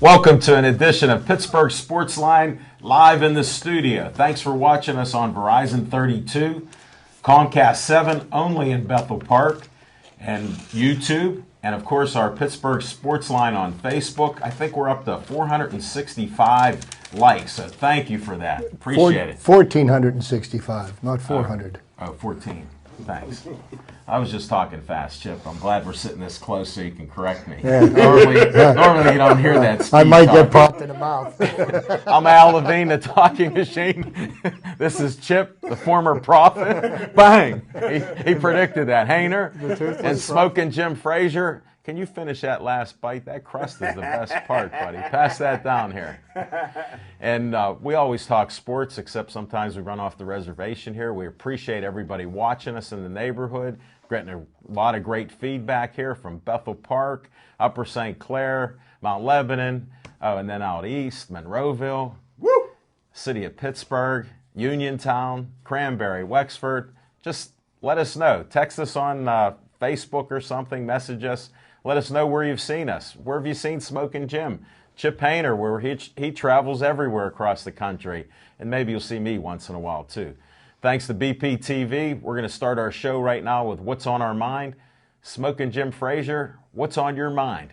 Welcome to an edition of Pittsburgh Sportsline live in the studio. Thanks for watching us on Verizon 32, Comcast 7 only in Bethel Park, and YouTube, and of course our Pittsburgh Sportsline on Facebook. I think we're up to 465 likes, so thank you for that. Appreciate it. 1,465, not 400. 14. Thanks. I was just talking fast, Chip. I'm glad we're sitting this close so you can correct me. Yeah. Normally you don't hear that speed I might talking. get popped in the mouth. I'm Al Levine, the talking machine. This is Chip, the former prophet. Bang! He predicted that. Hayner and Smoking Jim Frazier. Can you finish that last bite? That crust is the best part, buddy. Pass that down here. And we always talk sports, except sometimes we run off the reservation here. We appreciate everybody watching us in the neighborhood. Getting a lot of great feedback here from Bethel Park, Upper St. Clair, Mount Lebanon, and then out east, Monroeville, woo! City of Pittsburgh, Uniontown, Cranberry, Wexford. Just let us know. Text us on Facebook or something. Message us. Let us know where you've seen us. Where have you seen Smoking Jim? Chip Hayner, where he travels everywhere across the country. And maybe you'll see me once in a while, too. Thanks to BPTV. We're going to start our show right now with What's on Our Mind. Smoking Jim Frazier, what's on your mind?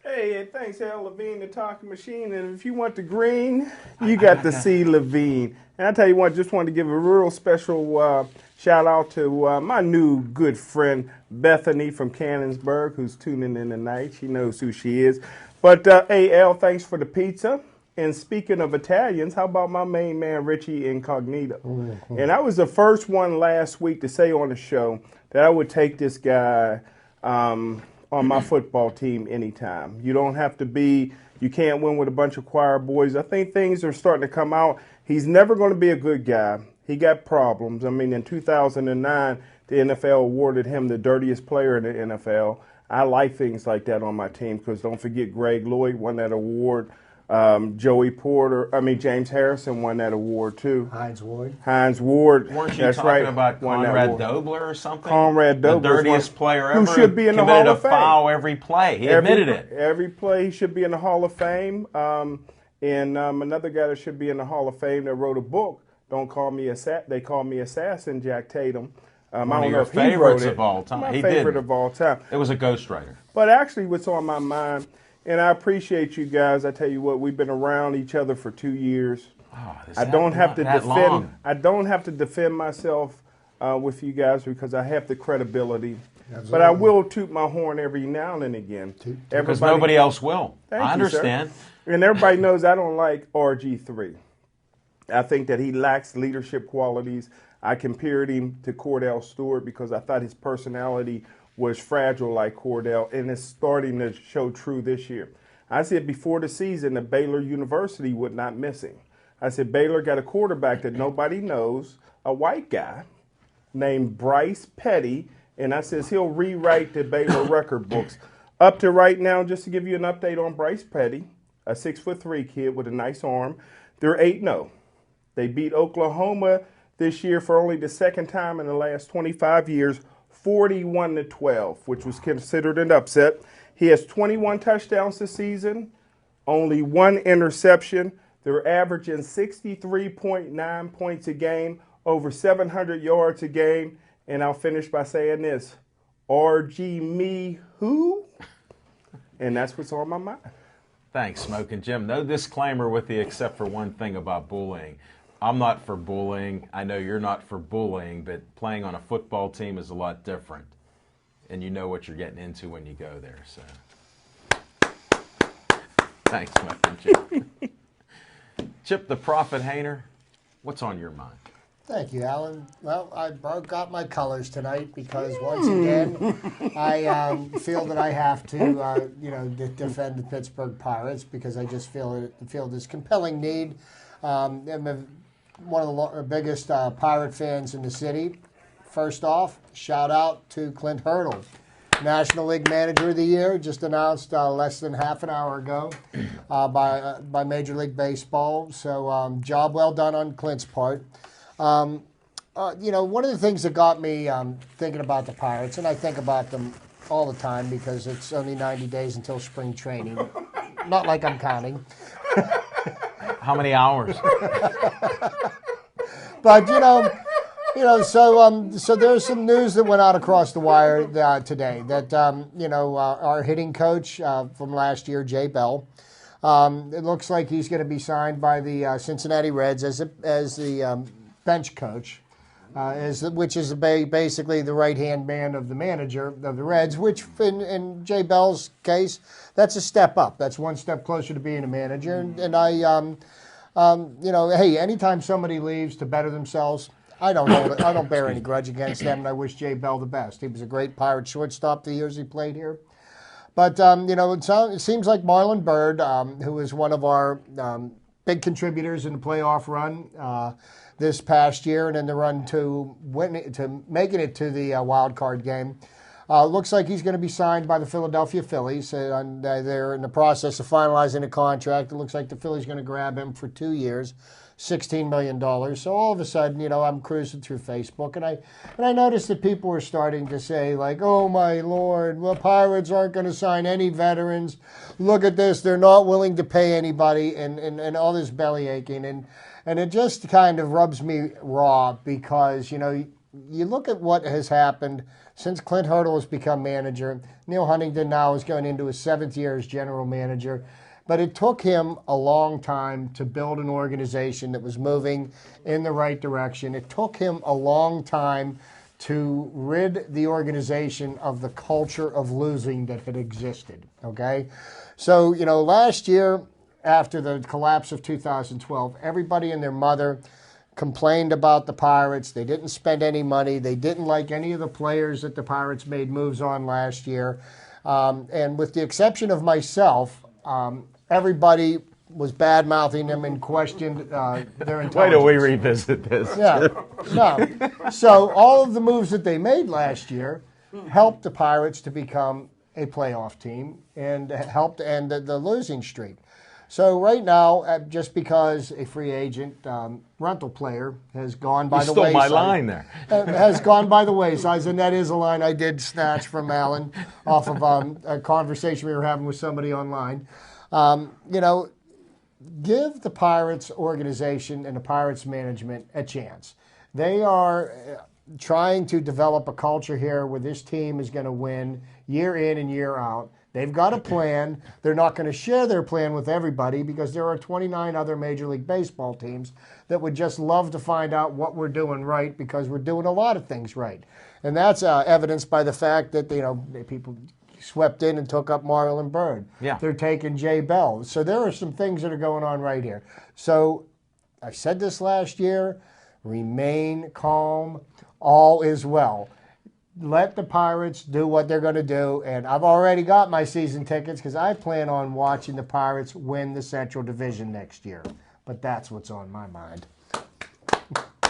Hey, thanks, Al Levine, the talking machine. And if you want the green, you got to see Levine. And I tell you what, just wanted to give a real special shout out to my new good friend, Bethany from Cannonsburg, who's tuning in tonight. She knows who she is. But, hey, Al, thanks for the pizza. And speaking of Italians, how about my main man, Richie Incognito? Mm-hmm. And I was the first one last week to say on the show that I would take this guy on my football team anytime. You don't have to be, you can't win with a bunch of choir boys. I think things are starting to come out. He's never going to be a good guy. He got problems. I mean, in 2009, the NFL awarded him the dirtiest player in the NFL. I like things like that on my team because don't forget Greg Lloyd won that award. James Harrison won that award too. Hines Ward. Weren't you talking about Conrad Dobler or something? Conrad Dobler, the dirtiest player ever. Who should be in the Hall of Fame? Committed a foul every play. He admitted it. Every play he should be in the Hall of Fame. Another guy that should be in the Hall of Fame that wrote a book. Don't call me They call me Assassin. Jack Tatum. I don't know if he wrote it. Of all time. My favorite of all time. It was a ghostwriter. But actually, what's on my mind. And I appreciate you guys. I tell you what, we've been around each other for 2 years. I don't have to defend myself with you guys because I have the credibility. Absolutely. But I will toot my horn every now and again. Because nobody else will. I understand. Sir. And everybody knows I don't like RG3. I think that he lacks leadership qualities. I compared him to Cordell Stewart because I thought his personality was fragile like Cordell, and it's starting to show true this year. I said before the season that Baylor University would not miss him. I said Baylor got a quarterback that nobody knows, a white guy named Bryce Petty, and I says he'll rewrite the Baylor record books. Up to right now, just to give you an update on Bryce Petty, a 6'3" kid with a nice arm, they're 8-0. They beat Oklahoma this year for only the second time in the last 25 years, 41-12, which was considered an upset. He has 21 touchdowns this season, only 1 interception. They're averaging 63.9 points a game, over 700 yards a game. And I'll finish by saying this, RG me who? And that's what's on my mind. Thanks, Smoking Jim. No disclaimer with you except for one thing about bullying. I'm not for bullying. I know you're not for bullying, but playing on a football team is a lot different. And you know what you're getting into when you go there. So, thanks, Smoking Jim. Chip the Prophet Hayner, what's on your mind? Thank you, Alan. Well, I broke out my colors tonight because once again, I feel that I have to, defend the Pittsburgh Pirates because I just feel this compelling need. I'm one of the biggest Pirate fans in the city. First off, shout out to Clint Hurdle, National League Manager of the Year, just announced less than half an hour ago by Major League Baseball. So job well done on Clint's part. One of the things that got me thinking about the Pirates, and I think about them all the time because it's only 90 days until spring training. not like I'm counting. How many hours? But so there's some news that went out across the wire today that our hitting coach from last year, Jay Bell, it looks like he's going to be signed by the Cincinnati Reds as the bench coach, which is basically the right-hand man of the manager of the Reds, which in Jay Bell's case, that's a step up. That's one step closer to being a manager. And hey, anytime somebody leaves to better themselves, I don't bear any grudge against them, and I wish Jay Bell the best. He was a great Pirate shortstop the years he played here. But, it seems like Marlon Byrd, who is one of our big contributors in the playoff run this past year and in the run to making it to the wild card game, looks like he's going to be signed by the Philadelphia Phillies. And they're in the process of finalizing a contract. It looks like the Phillies are going to grab him for 2 years. $16 million. So all of a sudden, I'm cruising through Facebook, and I noticed that people were starting to say, like, oh, my Lord, well, Pirates aren't going to sign any veterans. Look at this. They're not willing to pay anybody, and all this belly aching. And it just kind of rubs me raw because, you look at what has happened since Clint Hurdle has become manager. Neil Huntington now is going into his 7th year as general manager. But it took him a long time to build an organization that was moving in the right direction. It took him a long time to rid the organization of the culture of losing that had existed, okay? So, last year, after the collapse of 2012, everybody and their mother complained about the Pirates. They didn't spend any money. They didn't like any of the players that the Pirates made moves on last year. And with the exception of myself, everybody was bad-mouthing them and questioned their intelligence. Why don't we revisit this? Yeah. No. So all of the moves that they made last year helped the Pirates to become a playoff team and helped end the losing streak. So right now, just because a free agent rental player has gone by the wayside. You stole my line there. Has gone by the wayside, and that is a line I did snatch from Alan off of a conversation we were having with somebody online. Give the Pirates organization and the Pirates management a chance. They are trying to develop a culture here where this team is going to win year in and year out. They've got a plan. They're not going to share their plan with everybody because there are 29 other Major League Baseball teams that would just love to find out what we're doing right because we're doing a lot of things right. And that's evidenced by the fact that, people swept in and took up Marlon Byrd. Yeah. They're taking Jay Bell. So there are some things that are going on right here. So I said this last year, remain calm, all is well. Let the Pirates do what they're going to do, and I've already got my season tickets because I plan on watching the Pirates win the Central Division next year. But that's what's on my mind.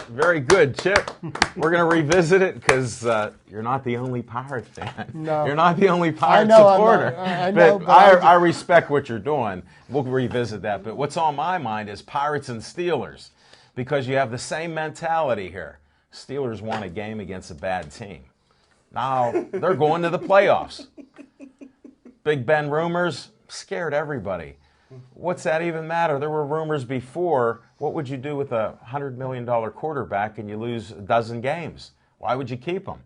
Very good, Chip. We're going to revisit it because you're not the only Pirate fan. No. You're not the only Pirate supporter. I know, but I respect what you're doing. We'll revisit that. But what's on my mind is Pirates and Steelers because you have the same mentality here. Steelers won a game against a bad team. Now they're going to the playoffs. Big Ben rumors scared everybody. What's that even matter? There were rumors before. What would you do with a $100 million quarterback and you lose a dozen games? Why would you keep him?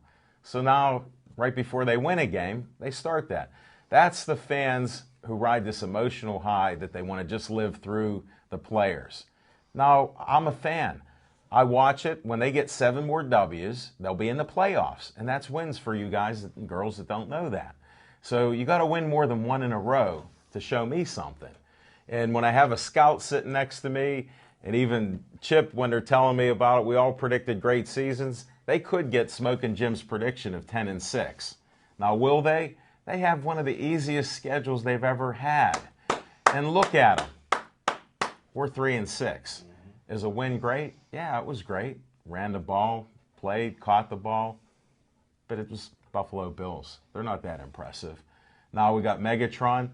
So now, right before they win a game, they start that. That's the fans who ride this emotional high that they want to just live through the players. Now, I'm a fan. I watch it. When they get 7 more W's, they'll be in the playoffs. And that's wins for you guys and girls that don't know that. So you got to win more than 1 in a row to show me something. And when I have a scout sitting next to me, and even Chip, when they're telling me about it, we all predicted great seasons. They could get Smokin' Jim's prediction of 10-6. Now, will they? They have one of the easiest schedules they've ever had. And look at them. We're 3-6. Is a win great? Yeah, it was great. Ran the ball, played, caught the ball. But it was Buffalo Bills. They're not that impressive. Now we got Megatron.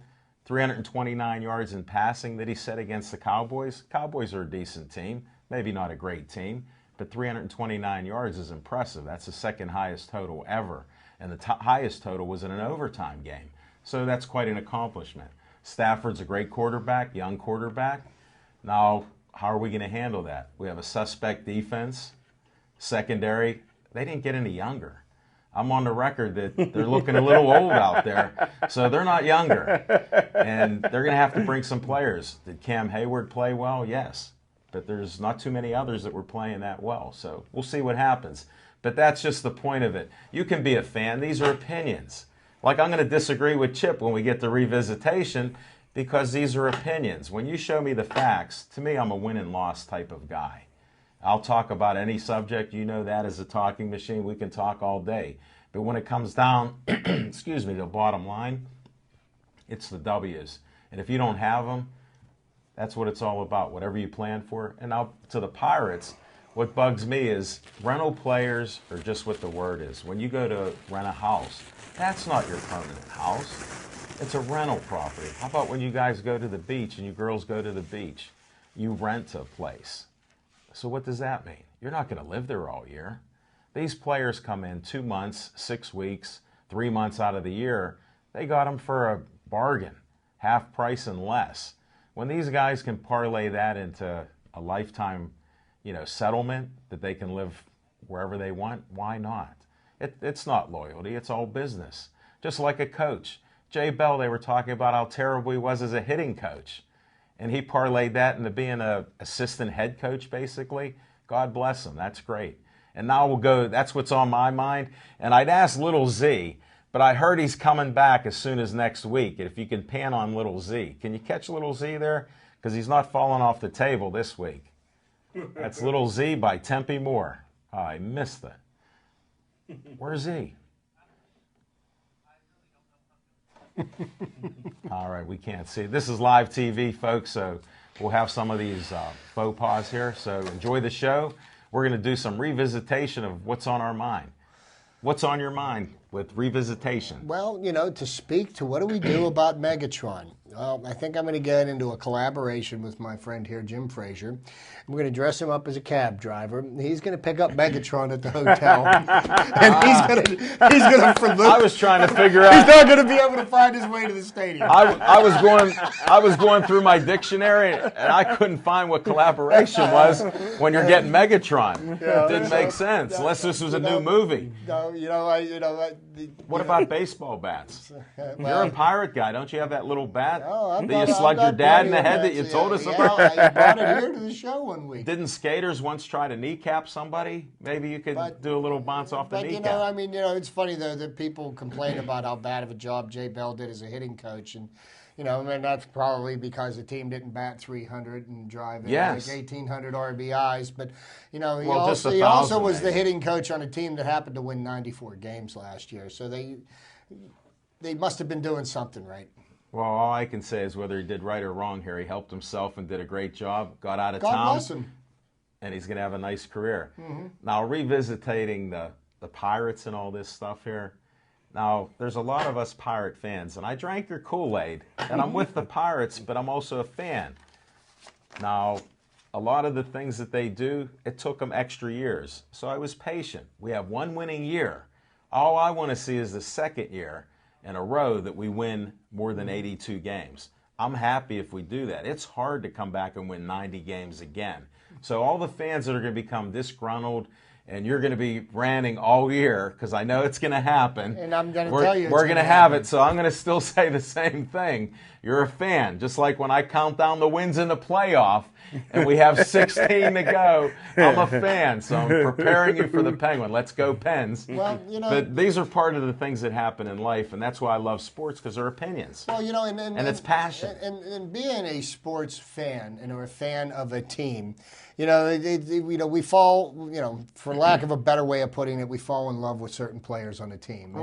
329 yards in passing that he set against the Cowboys. Cowboys are a decent team, maybe not a great team, but 329 yards is impressive. That's the second highest total ever, and the highest total was in an overtime game. So that's quite an accomplishment. Stafford's a great quarterback, young quarterback. Now, how are we going to handle that? We have a suspect defense, secondary. They didn't get any younger. I'm on the record that they're looking a little old out there, so they're not younger. And they're going to have to bring some players. Did Cam Hayward play well? Yes. But there's not too many others that were playing that well. So we'll see what happens. But that's just the point of it. You can be a fan. These are opinions. Like, I'm going to disagree with Chip when we get to revisitation because these are opinions. When you show me the facts, to me, I'm a win and loss type of guy. I'll talk about any subject. You know that as a talking machine. We can talk all day. But when it comes down, excuse me, the bottom line, it's the W's. And if you don't have them, that's what it's all about, whatever you plan for. And now to the Pirates, what bugs me is rental players are just what the word is. When you go to rent a house, that's not your permanent house. It's a rental property. How about when you guys go to the beach and you girls go to the beach? You rent a place. So what does that mean? You're not going to live there all year. These players come in 2 months, 6 weeks, 3 months out of the year. They got them for a bargain, half price and less. When these guys can parlay that into a lifetime, settlement that they can live wherever they want, why not? It's not loyalty. It's all business. Just like a coach. Jay Bell, they were talking about how terrible he was as a hitting coach. And he parlayed that into being an assistant head coach, basically. God bless him. That's great. And now we'll go, that's what's on my mind. And I'd ask Little Z, but I heard he's coming back as soon as next week. If you can pan on Little Z. Can you catch Little Z there? Because he's not falling off the table this week. That's Little Z by Tempe Moore. Oh, I missed that. Where's he? All right, we can't see. This is live TV, folks, so we'll have some of these faux pas here. So enjoy the show. We're going to do some revisitation of what's on our mind. What's on your mind with revisitation? Well, to speak to what do we do about Megatron? Well, I think I'm going to get into a collaboration with my friend here, Jim Frazier. I'm going to dress him up as a cab driver. He's going to pick up Megatron at the hotel, and he's going to. I was trying to figure out. He's not going to be able to find his way to the stadium. I was going through my dictionary, and I couldn't find what collaboration was when you're getting Megatron. It didn't make sense unless this was a new movie. No, What about baseball bats? You're a pirate guy. Don't you have that little bat that you I'm slugged your dad in the head that you told us about? I brought it here to the show one week. Didn't skaters once try to kneecap somebody? Maybe you could do a little bounce off the kneecap. It's funny, though, that people complain about how bad of a job Jay Bell did as a hitting coach. And, that's probably because the team didn't bat 300 and drive in like 1,800 RBIs. But, he also was the hitting coach on a team that happened to win 94 games last year. So they must have been doing something right. Well, all I can say is whether he did right or wrong here, he helped himself and did a great job, got out of town. God bless him. And he's going to have a nice career. Mm-hmm. Now, revisiting the Pirates and all this stuff here, now, there's a lot of us Pirate fans, and I drank your Kool-Aid, and I'm with the Pirates, but I'm also a fan. Now, a lot of the things that they do, it took them extra years, so I was patient. We have one winning year. All I want to see is the second year in a row that we win more than 82 games. I'm happy if we do that. It's hard to come back and win 90 games again. So all the fans that are going to become disgruntled, and you're going to be ranting all year, because I know it's going to happen. And I'm going to tell you we're going to have it, so I'm going to still say the same thing. You're a fan. Just like when I count down the wins in the playoff, and we have 16 to go, I'm a fan, so I'm preparing you for the Penguin. Let's go, Pens. Well, But these are part of the things that happen in life, and that's why I love sports, because they're opinions. Well, and it's passion. And being a sports fan and a fan of a team, we fall, for lack of a better way of putting it, we fall in love with certain players on the team.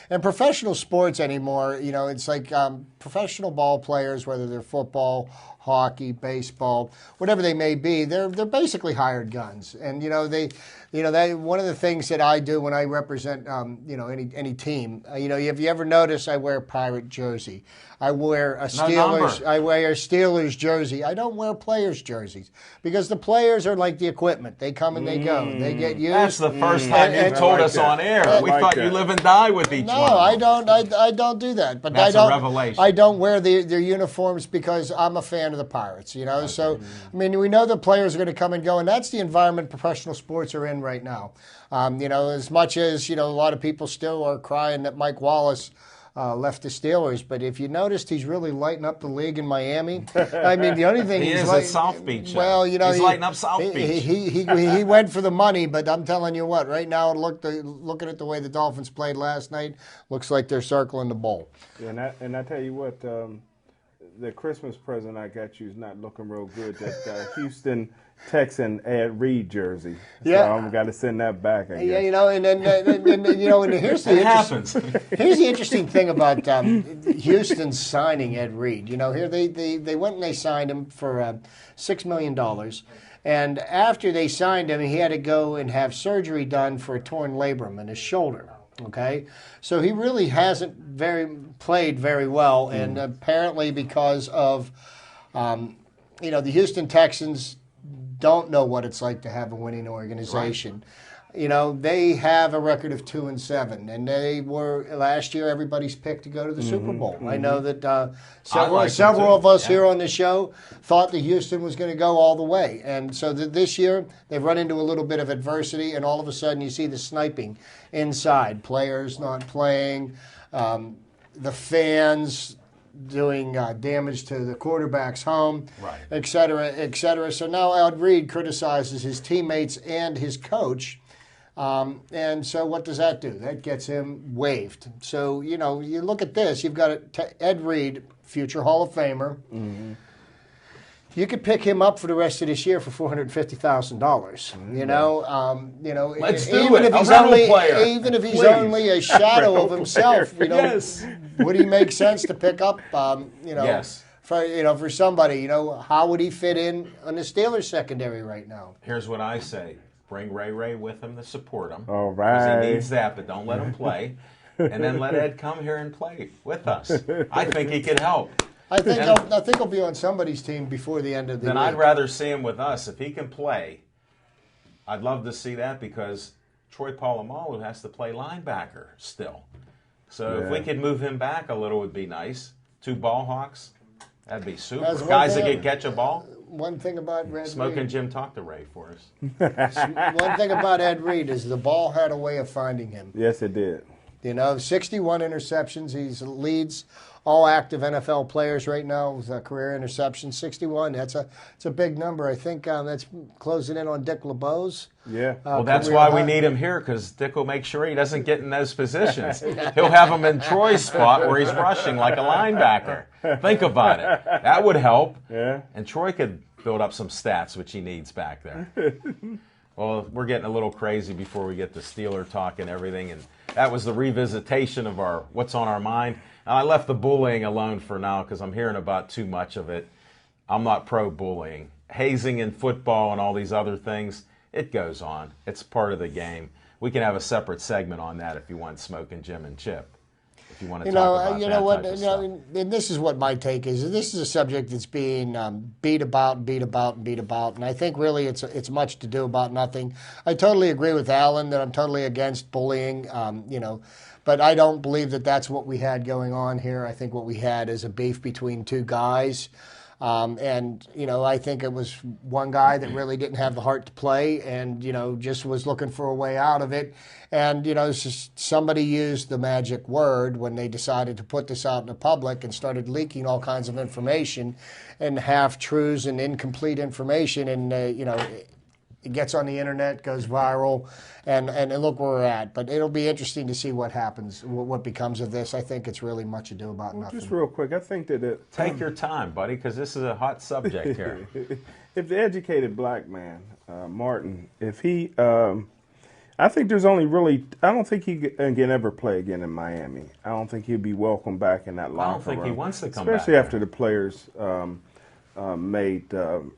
And professional sports anymore, it's like professional ball players, whether they're football, hockey, baseball, whatever they may be, they're basically hired guns. And one of the things that I do when I represent any team, have you ever noticed I wear a Pirate jersey? I wear a Steelers jersey. I don't wear players' jerseys because the players are like the equipment. They come and they go. They get used. That's the first time you told us on air. We thought you live and die with each one. No, I don't. I don't do that. But that's a revelation. I don't wear their uniforms because I'm a fan of the Pirates. Okay. So I mean, we know the players are going to come and go, and that's the environment professional sports are in right now. As much as a lot of people still are crying that Mike Wallace left the Steelers, but if you noticed, he's really lighting up the league in Miami. I mean, the only thing he is at South Beach. Well, he's lighting up South Beach. He went for the money, but I'm telling you what, right now, looking at the way the Dolphins played last night, looks like they're circling the bowl. Yeah, and I tell you what, the Christmas present I got you is not looking real good. That Houston Texan Ed Reed jersey. So I'm got to send that back. I guess. And here's the interesting thing about Houston signing Ed Reed. Here they went and they signed him for $6 million. And after they signed him, he had to go and have surgery done for a torn labrum in his shoulder. Okay, so he really hasn't played very well, and apparently because of, the Houston Texans don't know what it's like to have a winning organization. Right. They have a record of 2-7, and they were last year everybody's picked to go to the Super Bowl. I know that several of us here on the show thought that Houston was going to go all the way, and so this year they've run into a little bit of adversity, and all of a sudden you see the sniping inside, players not playing, the fans doing damage to the quarterback's home, right, et cetera, et cetera. So now Ed Reed criticizes his teammates and his coach. And so what does that do? That gets him waived. So, you look at this. You've got Ed Reed, future Hall of Famer. Mm-hmm. You could pick him up for the rest of this year for $450,000. Let's do it. Even if he's only a shadow of himself, yes. Would he make sense to pick up? Yes. For somebody, how would he fit in on the Steelers secondary right now? Here's what I say. Bring Ray with him to support him. All right. Because he needs that, but don't let him play. And then let Ed come here and play with us. I think he could help. I think he'll be on somebody's team before the end of the year. Then I'd rather see him with us. If he can play, I'd love to see that because Troy Polamalu has to play linebacker still. So if we could move him back a little, it would be nice. 2 ball hawks, that'd be super. Guys that can catch a ball. One thing about Ed Reed. Smoking Jim, talk to Ray for us. One thing about Ed Reed is the ball had a way of finding him. Yes, it did. 61 interceptions. He leads all active NFL players right now with a career interception. 61. It's a big number. I think that's closing in on Dick LeBeau's. Yeah. Well, that's why we need him here because Dick will make sure he doesn't get in those positions. He'll have him in Troy's spot where he's rushing like a linebacker. Think about it. That would help. Yeah. And Troy could build up some stats, which he needs back there. Well, we're getting a little crazy before we get to Steeler talk and everything, and that was the revisitation of our what's on our mind. And I left the bullying alone for now because I'm hearing about too much of it. I'm not pro-bullying. Hazing in football and all these other things, it goes on. It's part of the game. We can have a separate segment on that if you want, Smoking Jim and Chip. If you want to talk about that type of stuff. And this is what my take is. This is a subject that's being beat about, and I think really it's much to do about nothing. I totally agree with Alan that I'm totally against bullying, but I don't believe that that's what we had going on here. I think what we had is a beef between 2 guys. I think it was one guy that really didn't have the heart to play and, just was looking for a way out of it. And, somebody used the magic word when they decided to put this out in the public and started leaking all kinds of information and half-truths and incomplete information. And, it gets on the internet, goes viral, and look where we're at. But it'll be interesting to see what happens, what becomes of this. I think it's really much ado about nothing. Just real quick, I think that take your time, buddy, because this is a hot subject here. If the educated black man, Martin, if he, I think there's only really, I don't think he can ever play again in Miami. I don't think he'll be welcome back in that locker room. I don't think he wants to come back. Especially after the players made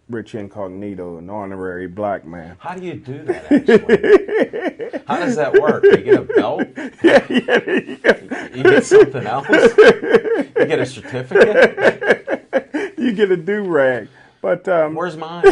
Rich Incognito an honorary black man. How do you do that, actually? How does that work? You get a belt? Yeah, there you go. You get something else? You get a certificate? You get a do-rag. But Where's mine?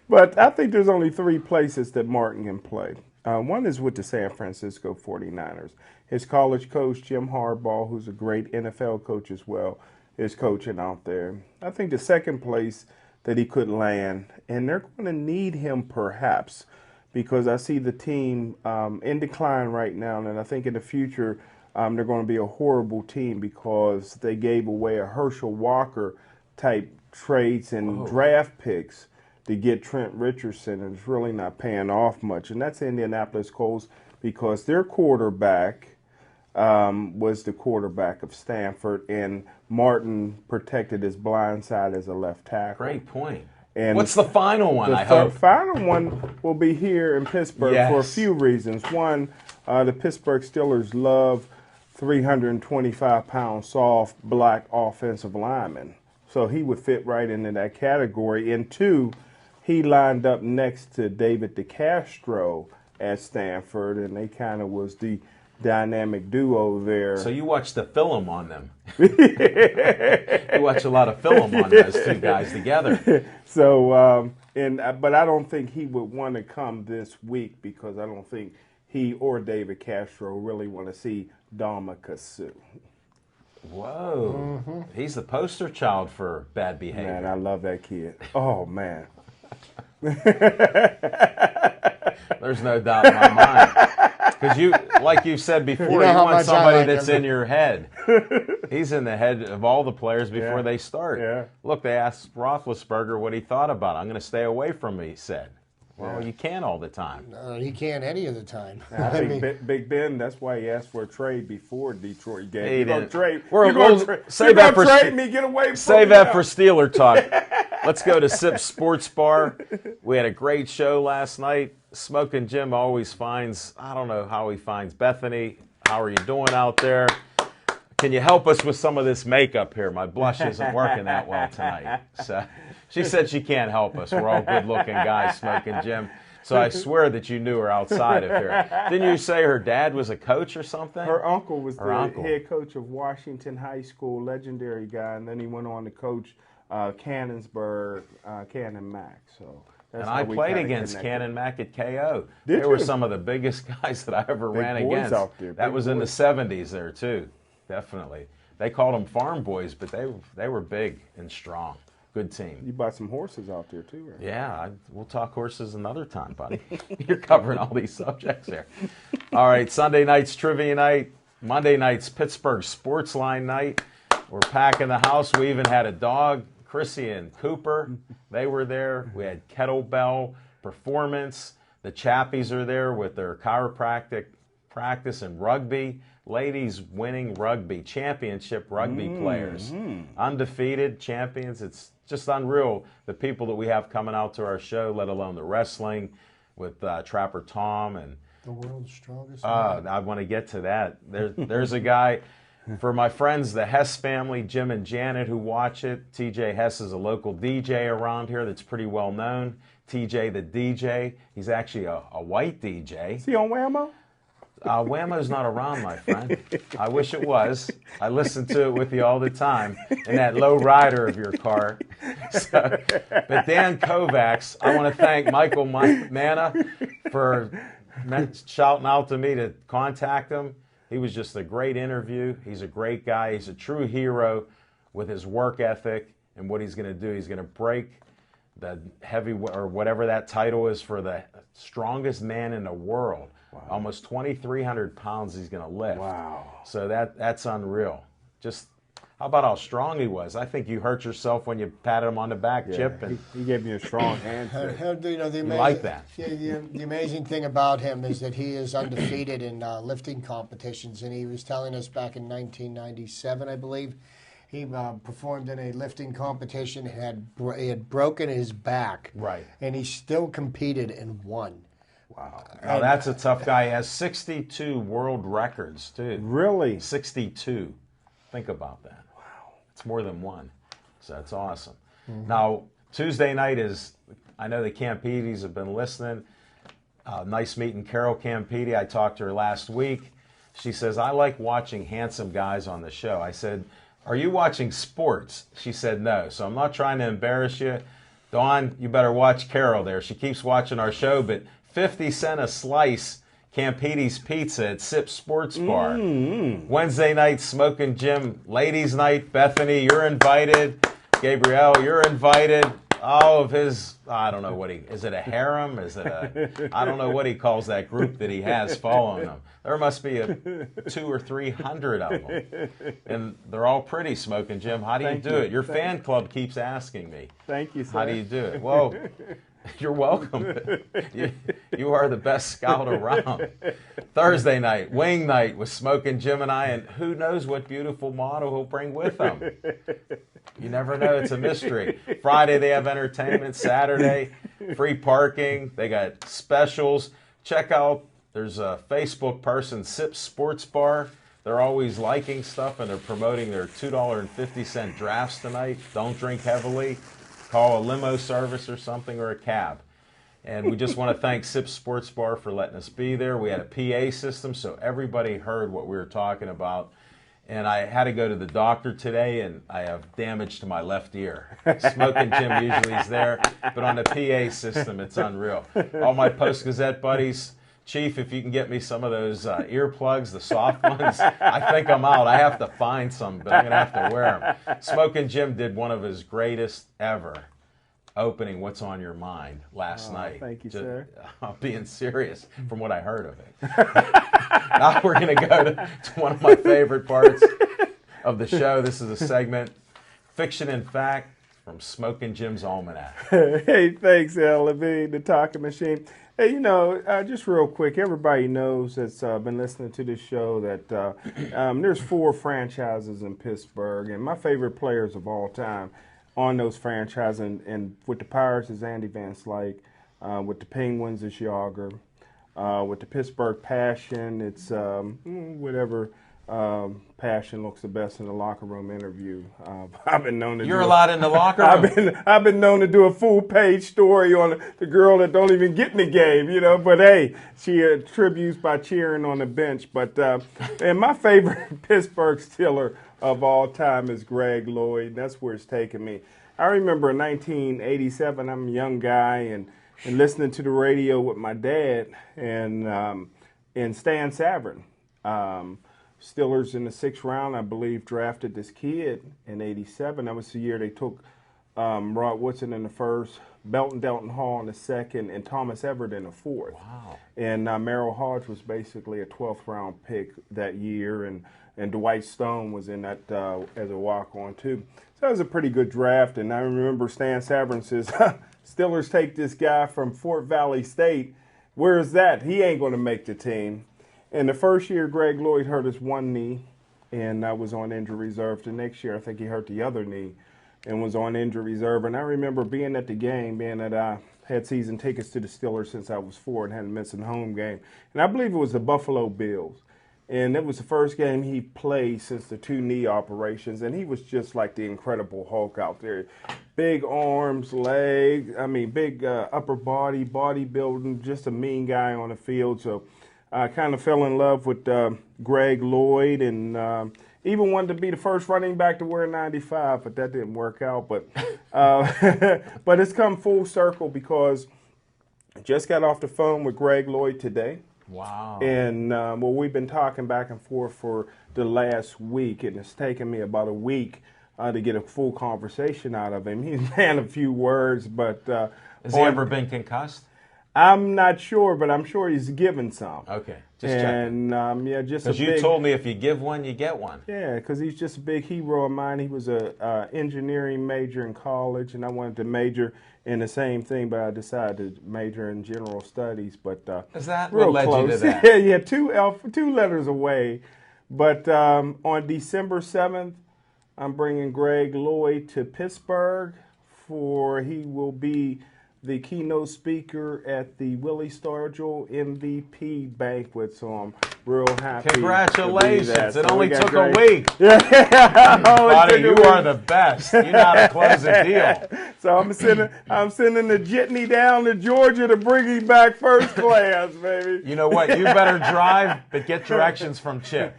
But I think there's only 3 places that Martin can play. One is with the San Francisco 49ers. His college coach, Jim Harbaugh, who's a great NFL coach as well, is coaching out there. I think the second place that he could land, and they're going to need him perhaps, because I see the team in decline right now, and I think in the future they're going to be a horrible team because they gave away a Herschel Walker type trades and draft picks to get Trent Richardson, and it's really not paying off much. And that's Indianapolis Colts because their quarterback was the quarterback of Stanford, and Martin protected his blind side as a left tackle. Great point. And what's the final one, I the hope? final one will be here in Pittsburgh for a Yes. few reasons. One, the Pittsburgh Steelers love 325-pound soft black offensive linemen. So he would fit right into that category. And 2, he lined up next to David DeCastro at Stanford, and they kind of was the dynamic duo there. So you watch the film on them. You watch a lot of film on those 2 guys together. So, but I don't think he would want to come this week because I don't think he or David Castro really want to see Dominic Sue. Whoa. Mm-hmm. He's the poster child for bad behavior. Man, I love that kid. Oh, man. There's no doubt in my mind. Because you, like you said before, you want somebody that's in your head. He's in the head of all the players before they start. Yeah. Look, they asked Roethlisberger what he thought about it. I'm going to stay away from me, he said. Well, you can't all the time. No, he can't any of the time. I think Big Ben, that's why he asked for a trade before Detroit game. You're going to trade. Save that for trade me, get away from Save me that now. for Steeler talk. Let's go to Sip Sports Bar. We had a great show last night. Smoking Jim always finds, I don't know how he finds Bethany. How are you doing out there? Can you help us with some of this makeup here? My blush isn't working that well tonight. So she said she can't help us. We're all good-looking guys, Smoking Jim. So I swear that you knew her outside of here. Didn't you say her dad was a coach or something? Her uncle was head coach of Washington High School, legendary guy, and then he went on to coach Cannonsburg, Cannon Mac. So. And I played against Cannon Mac at KO. Did they were you? some of the biggest guys that I ever ran boys against. out there, that big was in the boys. 70s there, too. Definitely. They called them farm boys, but they were big and strong. Good team. You bought some horses out there, too, right? Yeah, we'll talk horses another time, buddy. You're covering all these subjects there. All right, Sunday night's trivia night. Monday night's Pittsburgh Sportsline night. We're packing the house. We even had a dog, Chrissy and Cooper. They were there. We had kettlebell performance. The Chappies are there with their chiropractic practice and rugby. Ladies winning rugby, championship rugby players. Undefeated champions. It's just unreal, the people that we have coming out to our show, let alone the wrestling with Trapper Tom. And The world's strongest man. I want to get to that. There's a guy, for my friends, the Hess family, Jim and Janet, who watch it. TJ Hess is a local DJ around here that's pretty well known. TJ the DJ. He's actually a white DJ. Is he on Whammo? Whammo's not around, my friend. I wish it was. I listen to it with you all the time in that low rider of your car. So, but Dan Kovacs, I want to thank Michael Manna for shouting out to me to contact him. He was just a great interview. He's a great guy. He's a true hero with his work ethic and what he's going to do. He's going to break the heavy, or whatever that title is, for the strongest man in the world. Wow. Almost 2,300 pounds he's going to lift. Wow. So that's unreal. Just how about how strong he was? I think you hurt yourself when you patted him on the back, Chip. And he gave me a strong handshake. Like that. The amazing thing about him is that he is undefeated in lifting competitions, and he was telling us back in 1997, I believe, he performed in a lifting competition, he had broken his back, right, and he still competed and won. Wow. Now that's a tough guy. He has 62 world records, too. Really? 62. Think about that. Wow. It's more than one. So that's awesome. Now, Tuesday night is, I know the Campides have been listening. Nice meeting Carol Campidi. I talked to her last week. She says, I like watching handsome guys on the show. I said, are you watching sports? She said, no. So I'm not trying to embarrass you. Dawn, you better watch Carol there. She keeps watching our show, but 50 cents a slice, Campidi's Pizza at Sip Sports Bar. Wednesday night, Smoking Jim Ladies Night. Bethany, you're invited. Gabrielle, you're invited. All of his, I don't know what is it a harem? Is it I don't know what he calls that group that he has following him. There must be 200 or 300 of them. And they're all pretty, Smoking Jim. How do you do it? Your fan club keeps asking me. Thank you, sir. How do you do it? Well, you're welcome. You are the best scout around. Thursday night, wing night with Smoking Jim and I, and who knows what beautiful model he'll bring with him. You never know. It's a mystery. Friday, they have entertainment. Saturday, free parking. They got specials. Check out, there's a Facebook person, Sip Sports Bar. They're always liking stuff, and they're promoting their $2.50 drafts tonight. Don't drink heavily. Call a limo service or something, or a cab. And we just want to thank Sip Sports Bar for letting us be there. We had a PA system, so everybody heard what we were talking about. And I had to go to the doctor today, and I have damage to my left ear. Smoking Jim usually is there, but on the PA system, it's unreal. All my Post-Gazette buddies, Chief, if you can get me some of those earplugs, the soft ones, I think I'm out. I have to find some, but I'm going to have to wear them. Smoking Jim did one of his greatest ever opening What's on Your Mind last night. Thank you, sir. I'm being serious from what I heard of it. Now we're going to go to one of my favorite parts of the show. This is a segment, Fiction and Fact, from Smoking Jim's Almanac. Hey, thanks, Al Levine, the talking machine. Hey, you know, just real quick, everybody knows that's been listening to this show that there's 4 franchises in Pittsburgh, and my favorite players of all time on those franchises, and with the Pirates is Andy Van Slyke, with the Penguins is Yager, with the Pittsburgh Passion, it's whatever Passion looks the best in the locker room interview. I've been known to. You're a lot in the locker room. I've been known to do a full page story on the girl that don't even get in the game, you know. But hey, she attributes by cheering on the bench. But and my favorite Pittsburgh Steeler of all time is Greg Lloyd. That's where it's taken me. I remember in 1987, I'm a young guy and listening to the radio with my dad and Stan Savran. Steelers in the 6th round, I believe, drafted this kid in 87. That was the year they took Rod Woodson in the 1st, Belton Delton Hall in the 2nd, and Thomas Everett in the 4th. Wow. And Merrill Hodge was basically a 12th round pick that year, and Dwight Stone was in that as a walk-on too. So that was a pretty good draft. And I remember Stan Savran says, Steelers take this guy from Fort Valley State. Where is that? He ain't going to make the team. And the first year, Greg Lloyd hurt his one knee and was on injury reserve. The next year, I think he hurt the other knee and was on injury reserve. And I remember being at the game, being that I had season tickets to the Steelers since I was 4 and hadn't missed a home game. And I believe it was the Buffalo Bills. And it was the first game he played since the 2 knee operations. And he was just like the Incredible Hulk out there. Big arms, legs, big upper body, bodybuilding, just a mean guy on the field. So I kind of fell in love with Greg Lloyd and even wanted to be the first running back to wear 95, but that didn't work out. But but it's come full circle because I just got off the phone with Greg Lloyd today. Wow. And we've been talking back and forth for the last week, and it's taken me about a week to get a full conversation out of him. He's had a few words, but has he ever been concussed? I'm not sure, but I'm sure he's given some. Okay, just checking. And just because you told me if you give one, you get one. Yeah, because he's just a big hero of mine. He was a engineering major in college, and I wanted to major in the same thing, but I decided to major in general studies. But is that real what led close. you to that? Yeah, two letters away. But on December 7th, I'm bringing Greg Lloyd to Pittsburgh he will be the keynote speaker at the Willie Stargell MVP banquet, so I'm real happy. Congratulations. It only took great. a week. Yeah. Buddy, you are the best. You know how to close a deal. So I'm sending the jitney down to Georgia to bring him back first class, baby. You know what? You better drive, but get directions from Chip.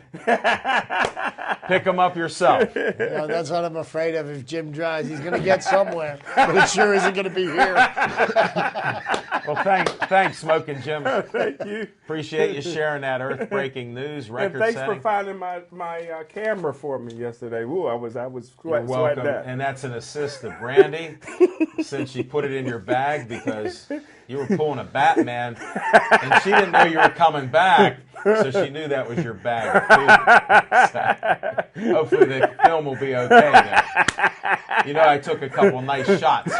Pick him up yourself. That's what I'm afraid of. If Jim drives, he's going to get somewhere, but it sure isn't going to be here. Well, thanks, Smoking Jim. Thank you. Appreciate you sharing that earth-breaking news, record and thanks setting. for finding my camera for me yesterday. Ooh, I was You're welcome. that. And that's an assist to Brandy, since she put it in your bag because you were pulling a Batman, and she didn't know you were coming back, so she knew that was your bag of food. So hopefully the film will be okay there. You know, I took a couple nice shots.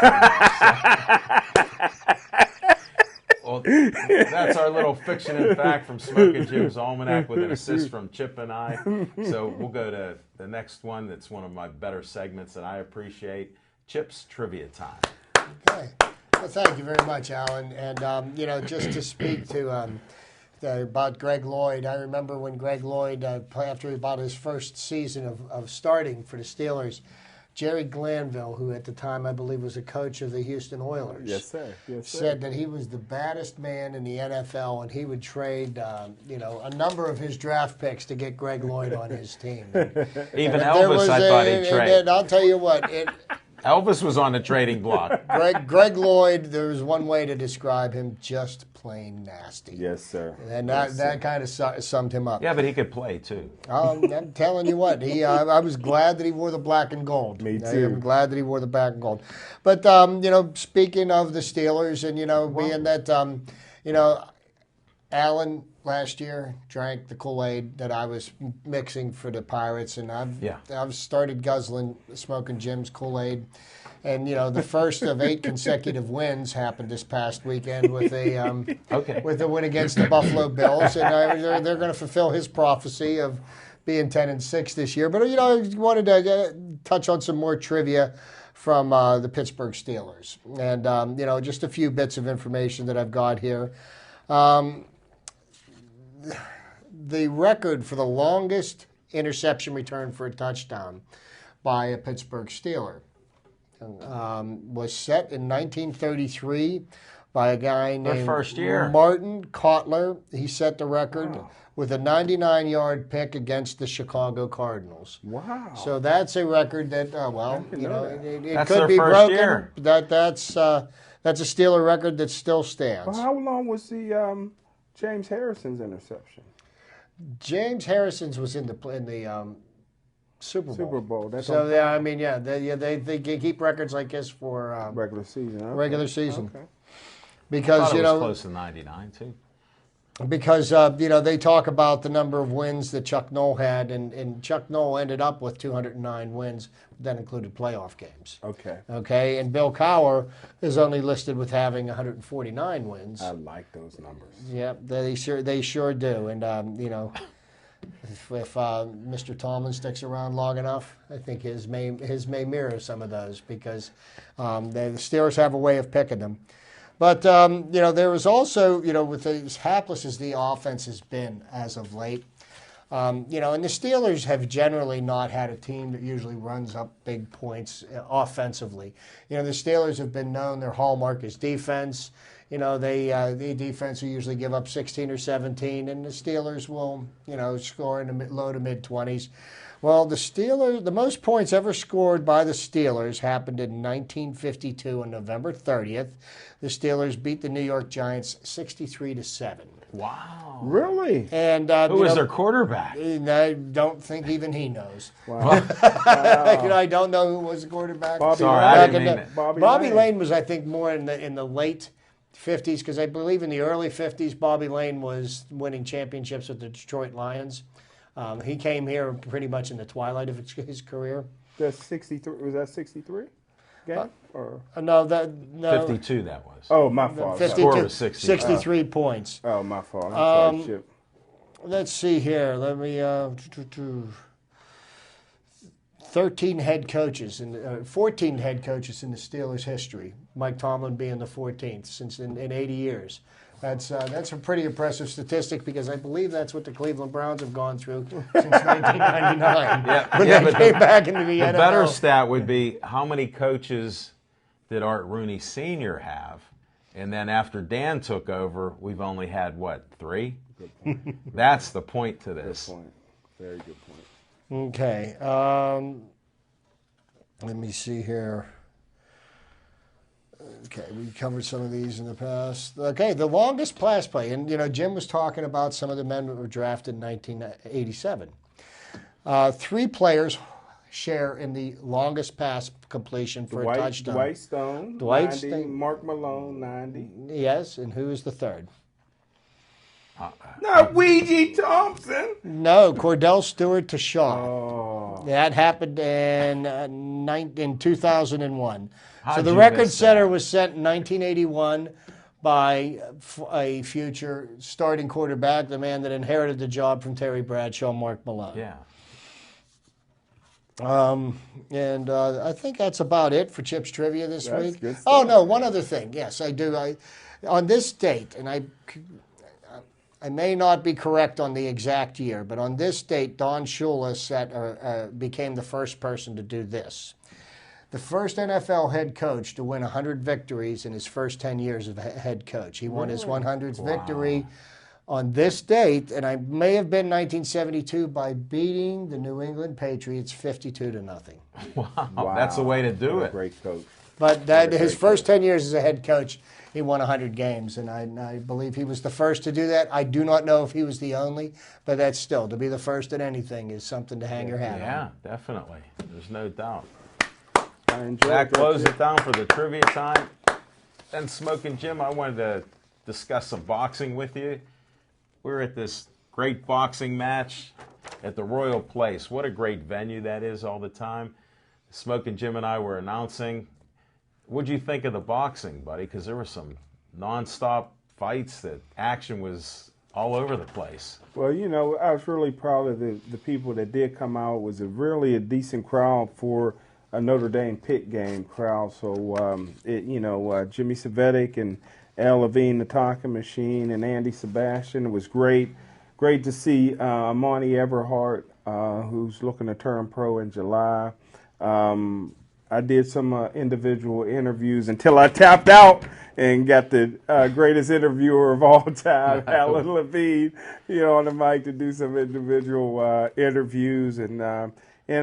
Well, that's our little fiction and fact from Smoking Jim's Almanac with an assist from Chip and I. So we'll go to the next one. That's one of my better segments that I appreciate. Chip's Trivia Time. Okay. Well, thank you very much, Alan. And, just to speak to about Greg Lloyd, I remember when Greg Lloyd, after about his first season of starting for the Steelers, Jerry Glanville, who at the time I believe was a coach of the Houston Oilers, Yes, sir. said that he was the baddest man in the NFL, and he would trade, a number of his draft picks to get Greg Lloyd on his team. Even Elvis, I thought he'd trade. And I'll tell you what, Elvis was on the trading block. Greg Lloyd, there was one way to describe him, just plain nasty. Yes, sir. And that kind of summed him up. Yeah, but he could play, too. I'm telling you what, I was glad that he wore the black and gold. Me too. I'm glad that he wore the black and gold. But, speaking of the Steelers and, being that, Alan last year drank the Kool-Aid that I was mixing for the Pirates, and I've started guzzling Smoking Jim's Kool-Aid. And the first of 8 consecutive wins happened this past weekend with with the win against the Buffalo Bills, and they're going to fulfill his prophecy of being 10-6 this year. But I wanted to touch on some more trivia from the Pittsburgh Steelers, and just a few bits of information that I've got here. The record for the longest interception return for a touchdown by a Pittsburgh Steeler was set in 1933 by a guy named Martin Kotler. He set the record with a 99-yard pick against the Chicago Cardinals. Wow! So that's a record that, it could be broken. Year. That's a Steeler record that still stands. Well, how long was the James Harrison's interception? James Harrison's was in the Super Bowl. Super Bowl. That's so they keep records like this for regular season. Okay. Regular season. Okay. Because I thought it was close to 99 too. Because they talk about the number of wins that Chuck Noll had, and Chuck Noll ended up with 209 wins. That included playoff games. Okay. Okay, and Bill Cowher is only listed with having 149 wins. I like those numbers. Yeah, they sure do, and If Mr. Tomlin sticks around long enough, I think his may mirror some of those, because the Steelers have a way of picking them. But there was also, with as hapless as the offense has been as of late, and the Steelers have generally not had a team that usually runs up big points offensively. The Steelers have been known, their hallmark is defense. The defense will usually give up 16 or 17, and the Steelers will, score in the low to mid-20s. Well, the most points ever scored by the Steelers happened in 1952 on November 30th. The Steelers beat the New York Giants 63-7. Wow. Really? And who was their quarterback? I don't think even he knows. Wow. I don't know who was the quarterback. Bobby Lane was, I think, more in the late 50s, because I believe in the early 50s, Bobby Lane was winning championships with the Detroit Lions. He came here pretty much in the twilight of his career. That's 63. Was that 63? Game? No. 52 that was. Oh, my fault. 52, was 63 points. Oh, my fault. I'm sorry, Chip. Let's see here. Let me. 13 head coaches, and 14 head coaches in the Steelers' history. Mike Tomlin being the 14th since in 80 years. That's a pretty impressive statistic because I believe that's what the Cleveland Browns have gone through since 1999 when they came back into the NFL. The better stat would be how many coaches did Art Rooney Sr. have? And then after Dan took over, we've only had, what, 3? Good point. That's the point to this. Good point. Very good point. Okay. Let me see here. Okay, we covered some of these in the past. Okay, the longest pass play. And, Jim was talking about some of the men that were drafted in 1987. 3 players share in the longest pass completion for a touchdown. Dwight Stone, Dwight 90. Stone. Mark Malone, 90. Yes, and who is the third? Not Ouija Thompson. No, Cordell Stewart to Shaw. Oh. That happened in 2001. How'd So the you record miss setter that? was set in 1981 by a future starting quarterback, the man that inherited the job from Terry Bradshaw, Mark Malone. Yeah. And I think that's about it for Chip's Trivia this That's week. good Oh, stuff. no, one other thing. Yes, I do. On this date, and I may not be correct on the exact year, but on this date, Don Shula became the first person to do this. The first NFL head coach to win 100 victories in his first 10 years of head coach. He won his 100th victory on this date, and I may have been 1972 by beating the New England Patriots 52-0. Wow. That's the way to do What a it. great coach. But his first 10 years as a head coach, he won 100 games, and I believe he was the first to do that. I do not know if he was the only, but that's still, to be the first at anything is something to hang your hat on. Yeah, definitely. There's no doubt. I enjoyed That closes it down for the trivia time. And Smoking Jim, I wanted to discuss some boxing with you. We're at this great boxing match at the Royal Place. What a great venue that is all the time. Smoking Jim and I were announcing. What'd you think of the boxing, buddy? Because there were some nonstop fights. That action was all over the place. Well, I was really proud of the people that did come out. It was really a decent crowd for a Notre Dame Pitt game crowd. So, Jimmy Savetic and Al Levine, the Talking Machine, and Andy Sebastian. It was great. Great to see Monty Everhart, who's looking to turn pro in July. I did some individual interviews until I tapped out and got the greatest interviewer of all time, Alan Levine, on the mic to do some individual interviews. And I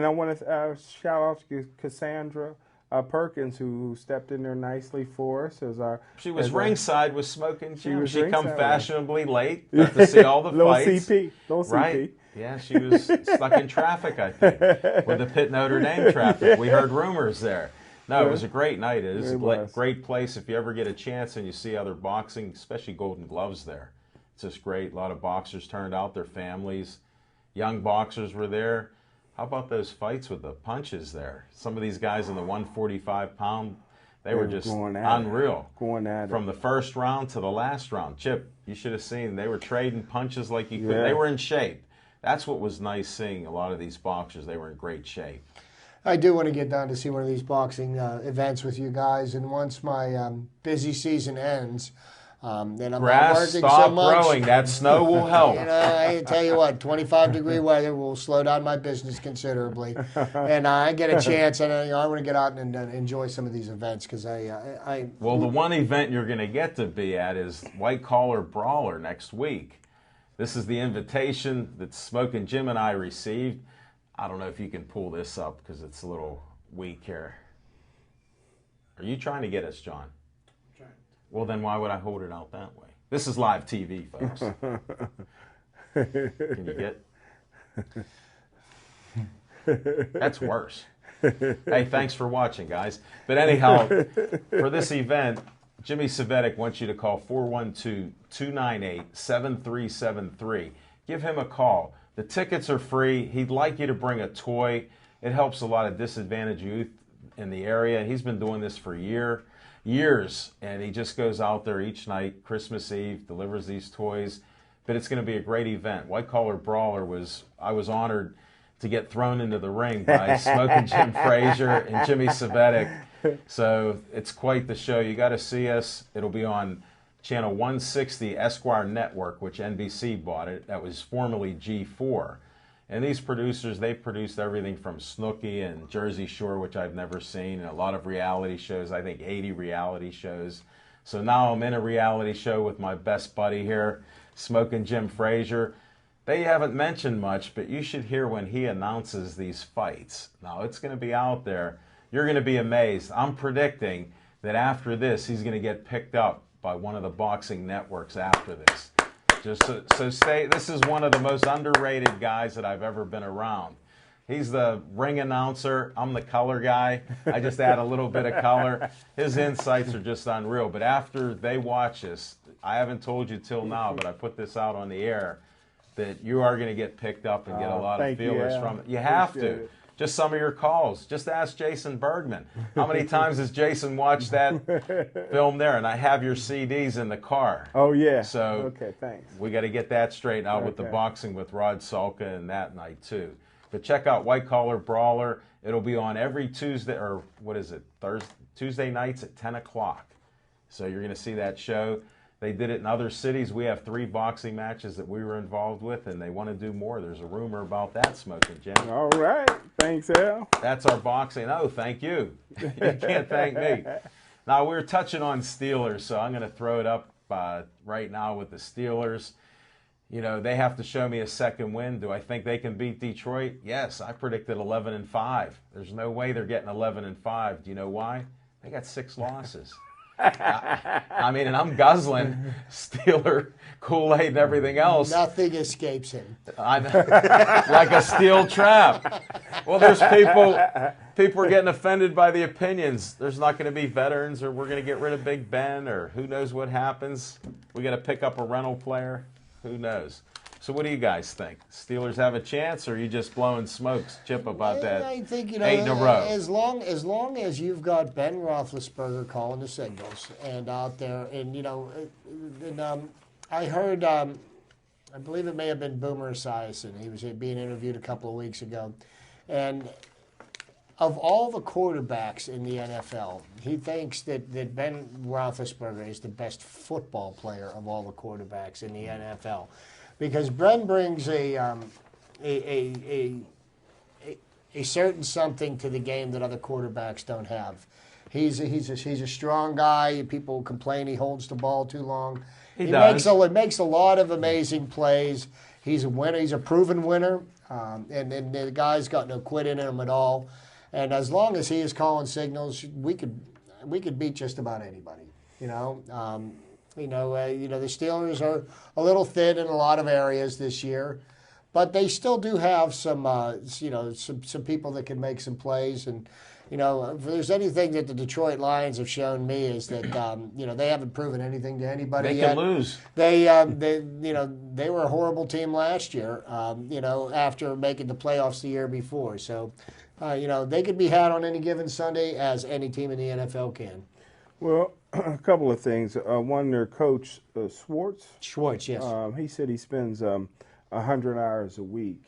want to shout out to Cassandra Perkins, who stepped in there nicely for us. She was ringside with Smoking Jim. She come ringside. fashionably late. Got to see all the Little fights. Little Right. CP. Yeah, she was stuck in traffic, I think, with the Pitt Notre Dame traffic. We heard rumors there. No, it was a great night. It is a great place if you ever get a chance and you see other boxing, especially Golden Gloves there. It's just great. A lot of boxers turned out, their families. Young boxers were there. How about those fights with the punches there? Some of these guys in the 145-pound, they were just unreal. Going at it. From the first round to the last round. Chip, you should have seen. They were trading punches like you could. Yeah. They were in shape. That's what was nice seeing a lot of these boxers. They were in great shape. I do want to get down to see one of these boxing events with you guys, and once my busy season ends, then I'm not working stop so much. growing. That snow will help. I tell you what, 25-degree weather will slow down my business considerably, and I get a chance, and I want to get out and enjoy some of these events because Well, the one event you're going to get to be at is White Collar Brawler next week. This is the invitation that Smoking Jim and I received. I don't know if you can pull this up because it's a little weak here. Are you trying to get us, John? I'm trying. Well, then why would I hold it out that way? This is live TV, folks. Can you get? That's worse. Hey, thanks for watching, guys. But anyhow, for this event, Jimmy Savetic wants you to call 412-298-7373. Give him a call. The tickets are free. He'd like you to bring a toy. It helps a lot of disadvantaged youth in the area. He's been doing this for years, and he just goes out there each night, Christmas Eve, delivers these toys. But it's going to be a great event. White Collar Brawler I was honored to get thrown into the ring by Smoking Jim Frazier and Jimmy Savetic. So it's quite the show. You got to see us. It'll be on Channel 160 Esquire Network, which NBC bought it. That was formerly G4. And these producers, they've produced everything from Snooki and Jersey Shore, which I've never seen, and a lot of reality shows, I think 80 reality shows. So now I'm in a reality show with my best buddy here, Smoking Jim Frazier. They haven't mentioned much, but you should hear when he announces these fights. Now, it's going to be out there. You're going to be amazed. I'm predicting that after this, he's going to get picked up by one of the boxing networks after this. Just so stay. This is one of the most underrated guys that I've ever been around. He's the ring announcer. I'm the color guy. I just add a little bit of color. His insights are just unreal. But after they watch this, I haven't told you till now, but I put this out on the air, that you are going to get picked up and get a lot of feelers from it. You have to. Just some of your calls. Just ask Jason Bergman. How many times has Jason watched that film there? And I have your CDs in the car. Oh, yeah. So okay, thanks. We got to get that straightened out with the boxing with Rod Salka and that night, too. But check out White Collar Brawler. It'll be on every Tuesday, or what is it, Tuesday nights at 10 o'clock. So you're going to see that show. They did it in other cities. We have 3 boxing matches that we were involved with, and they want to do more. There's a rumor about that, Smoking Jim. All right. Thanks, Al. That's our boxing. Oh, thank you. You can't thank me. Now, we're touching on Steelers, so I'm going to throw it up right now with the Steelers. You know, they have to show me a second win. Do I think they can beat Detroit? Yes, I predicted 11-5. There's no way they're getting 11-5. Do you know why? They got 6 losses. I mean, and I'm guzzling Steeler Kool-Aid and everything else. Nothing escapes him. Like a steel trap. Well, there's people are getting offended by the opinions. There's not going to be veterans, or we're going to get rid of Big Ben, or who knows what happens. We got to pick up a rental player. Who knows? So what do you guys think? Steelers have a chance, or are you just blowing smokes, Chip, about that? I think, 8 in a row. As long as you've got Ben Roethlisberger calling the signals and out there, and I heard, I believe it may have been Boomer Esiason. He was being interviewed a couple of weeks ago, and of all the quarterbacks in the NFL, he thinks that Ben Roethlisberger is the best football player of all the quarterbacks in the NFL. Because Ben brings a certain something to the game that other quarterbacks don't have. He's a strong guy. People complain he holds the ball too long. He makes a lot of amazing plays. He's a winner. He's a proven winner, and the guy's got no quit in him at all. And as long as he is calling signals, we could beat just about anybody. The Steelers are a little thin in a lot of areas this year, but they still do have some people that can make some plays. And if there's anything that the Detroit Lions have shown me is that they haven't proven anything to anybody yet. They can lose. They were a horrible team last year. After making the playoffs the year before, so they could be had on any given Sunday, as any team in the NFL can. Well, a couple of things. One, their coach, Schwartz, yes. He said he spends 100 hours a week.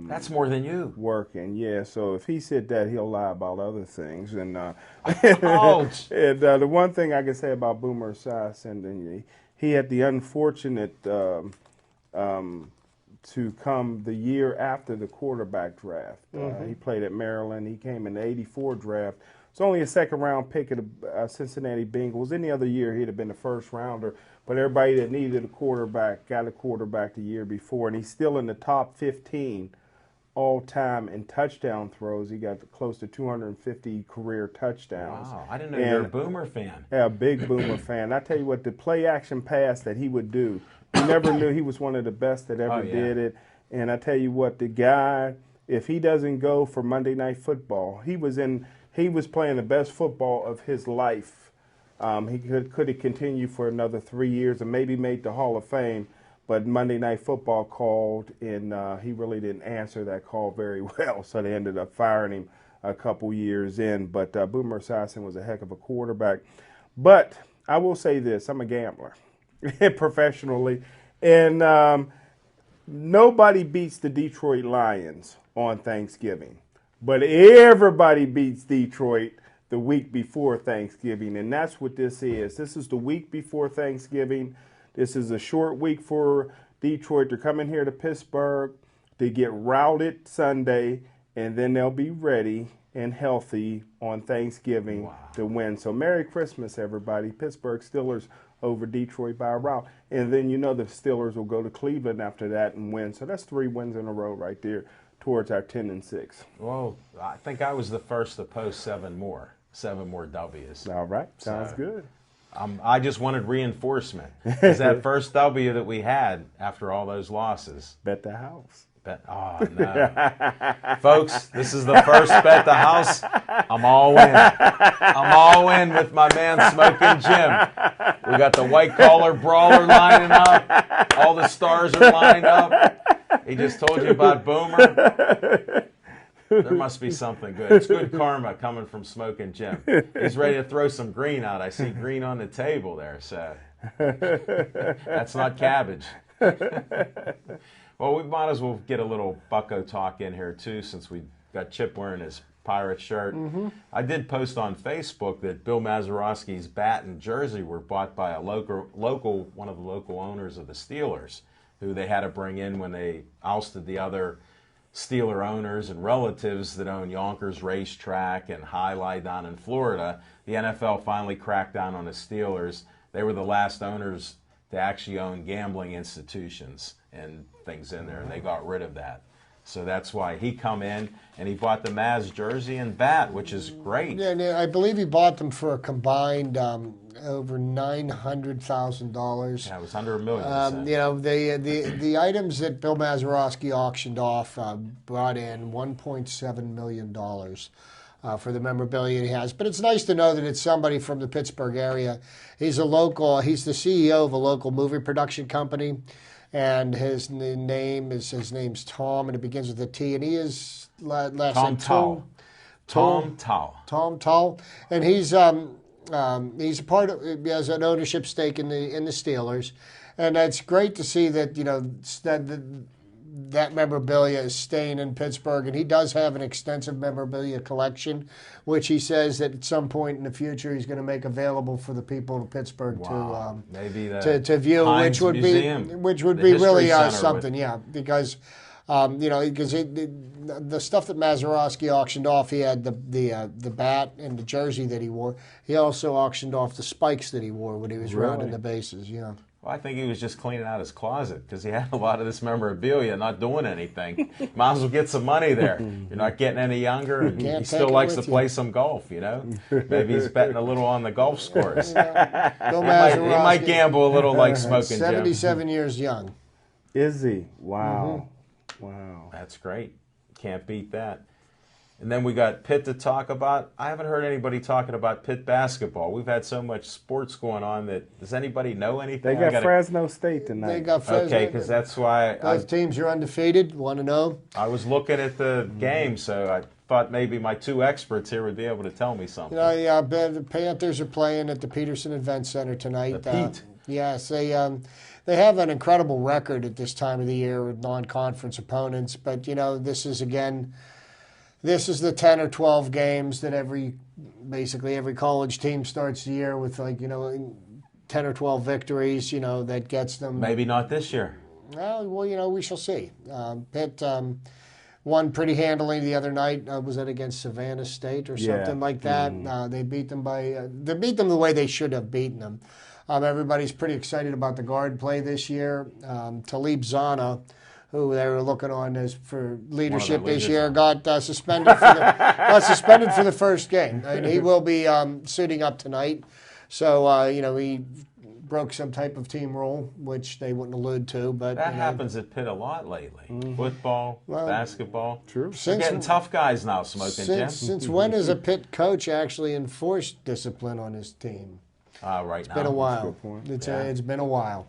That's more than you. Working, yeah. So if he said that, he'll lie about other things. And ouch. And the one thing I can say about Boomer Esiason, he had the unfortunate to come the year after the quarterback draft. He played at Maryland. He came in the '84 draft. It's only a second-round pick of the Cincinnati Bengals. Any other year, he'd have been the first rounder. But everybody that needed a quarterback got a quarterback the year before. And he's still in the top 15 all-time in touchdown throws. He got close to 250 career touchdowns. Wow, I didn't know you're a Boomer fan. Yeah, a big Boomer fan. I tell you what, the play-action pass that he would do, you never knew he was one of the best that ever did it. And I tell you what, the guy, if he doesn't go for Monday Night Football, he was playing the best football of his life. He could have continued for another 3 years and maybe made the Hall of Fame, but Monday Night Football called, and he really didn't answer that call very well, so they ended up firing him a couple years in. But Boomer Esiason was a heck of a quarterback. But I will say this, I'm a gambler professionally, and nobody beats the Detroit Lions on Thanksgiving. But everybody beats Detroit the week before Thanksgiving, and that's what this is. This is the week before Thanksgiving. This is a short week for Detroit. They're coming here to Pittsburgh. They get routed Sunday, and then they'll be ready and healthy on Thanksgiving to win. So Merry Christmas, everybody. Pittsburgh Steelers over Detroit by a rout. And then the Steelers will go to Cleveland after that and win. So that's 3 wins in a row right there towards our 10-6. Well, I think I was the first to post 7 more W's. All right. Sounds good. I just wanted reinforcement. Because that first W that we had after all those losses. Bet the house. Oh, no. Folks, this is the first Bet the House. I'm all in. I'm all in with my man Smoking Jim. We got the white collar brawler lining up. All the stars are lined up. He just told you about Boomer. There must be something good. It's good karma coming from Smoking Jim. He's ready to throw some green out. I see green on the table there, so that's not cabbage. Well, we might as well get a little Bucko talk in here, too, since we got Chip wearing his pirate shirt. I did post on Facebook that Bill Mazeroski's bat and jersey were bought by one of the local owners of the Steelers, who they had to bring in when they ousted the other Steeler owners and relatives that own Yonkers Racetrack and Highlight down in Florida. The NFL finally cracked down on the Steelers. They were the last owners to actually own gambling institutions and things in there, and they got rid of that. So that's why he come in and he bought the Maz jersey and bat, which is great. Yeah, I believe he bought them for a combined over $900,000. Yeah, it was under $1 million. The items that Bill Mazeroski auctioned off brought in $1.7 million for the memorabilia he has. But it's nice to know that it's somebody from the Pittsburgh area. He's the CEO of a local movie production company. And his name's Tom, and it begins with a T, and he is last name Tom Towle. Tom Towle, and he's a part of, he has an ownership stake in the Steelers, and it's great to see that that memorabilia is staying in Pittsburgh, and he does have an extensive memorabilia collection, which he says that at some point in the future he's going to make available for the people of Pittsburgh to view, Heinz which would be really something, because the stuff that Mazeroski auctioned off, he had the bat and the jersey that he wore. He also auctioned off the spikes that he wore when he was rounding the bases. Yeah. Well, I think he was just cleaning out his closet because he had a lot of this memorabilia not doing anything. Might as well get some money there. You're not getting any younger, and he still likes to play some golf, Maybe he's betting a little on the golf scores. He might gamble a little like Smoking Jim. 77 years young. Is he? Wow. Wow. That's great. Can't beat that. And then we got Pitt to talk about. I haven't heard anybody talking about Pitt basketball. We've had so much sports going on that does anybody know anything? They got Fresno State tonight. They got Fresno. Okay, because that's why both teams are undefeated. Want to know? I was looking at the game, so I thought maybe my 2 experts here would be able to tell me something. The Panthers are playing at the Peterson Event Center tonight. The Pete. Yes, they have an incredible record at this time of the year with non-conference opponents, but this is the 10 or 12 games that basically every college team starts the year with 10 or 12 victories, that gets them. Maybe not this year. Well, we shall see. Pitt won pretty handily the other night. Was that against Savannah State or something like that? They beat them the way they should have beaten them. Everybody's pretty excited about the guard play this year. Talib Zana, who they were looking on as for leadership this year, got suspended for the first game, and he will be suiting up tonight. So he broke some type of team rule, which they wouldn't allude to. But that happens at Pitt a lot lately. Football, basketball. True. They're getting tough guys now, Smoking Jim. Since when has a Pitt coach actually enforced discipline on his team? Right now. It's been a while. It's been a while.